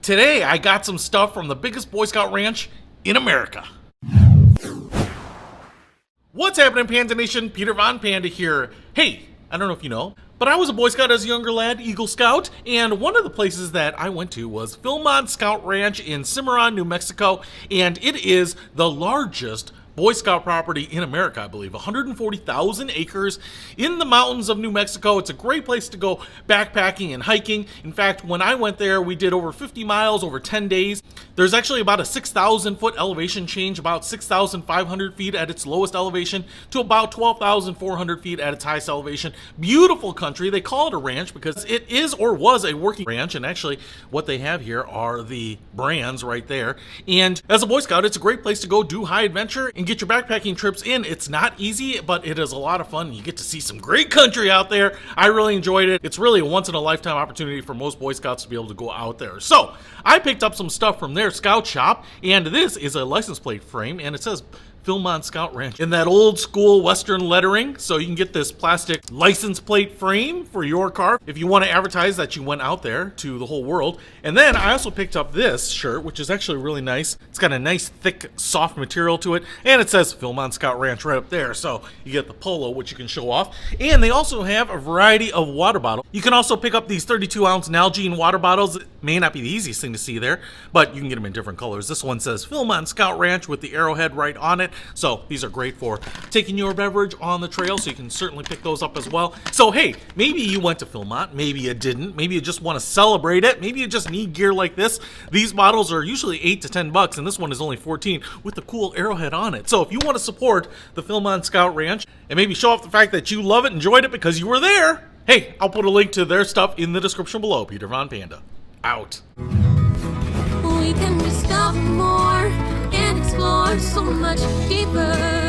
Today I got some stuff from the biggest Boy Scout ranch in America. What's happening, Panda Nation? Peter Von Panda here. Hey, I don't know if you know, but I was a Boy Scout as a younger lad, Eagle Scout, and one of the places that I went to was Philmont Scout Ranch in Cimarron, New Mexico, and it is the largest Boy Scout property in America, I believe. 140,000 acres in the mountains of New Mexico. It's a great place to go backpacking and hiking. In fact, when I went there, we did over 50 miles over 10 days. There's actually about a 6,000 foot elevation change, about 6,500 feet at its lowest elevation to about 12,400 feet at its highest elevation. Beautiful country. They call it a ranch because it is or was a working ranch, and actually what they have here are the brands right there. And as a Boy Scout, it's a great place to go do high adventure and get your backpacking trips in. It's not easy, but it is a lot of fun. You get to see some great country out there. I really enjoyed it. It's really a once-in-a-lifetime opportunity for most Boy Scouts to be able to go out there. So I picked up some stuff from their scout shop, and this is a license plate frame, and it says Philmont Scout Ranch in that old school Western lettering. So you can get this plastic license plate frame for your car if you want to advertise that you went out there to the whole world. And then I also picked up this shirt, which is actually really nice. It's got a nice thick soft material to it, and it says Philmont Scout Ranch right up there. So you get the polo, which you can show off, and they also have a variety of water bottles. You can also pick up these 32-ounce Nalgene water bottles. It may not be the easiest thing to see there, but you can get them in different colors. This one says Philmont Scout Ranch with the arrowhead right on it. So these are great for taking your beverage on the trail, so you can certainly pick those up as well. So hey, maybe you went to Philmont, maybe you didn't, maybe you just want to celebrate it, maybe you just need gear like this. These bottles are usually $8 to $10, and this one is only $14 with the cool arrowhead on it. So if you want to support the Philmont Scout Ranch and maybe show off the fact that you love it, enjoyed it because you were there, hey, I'll put a link to their stuff in the description below. Peter Von Panda, out. We can discover more and explore so much deeper.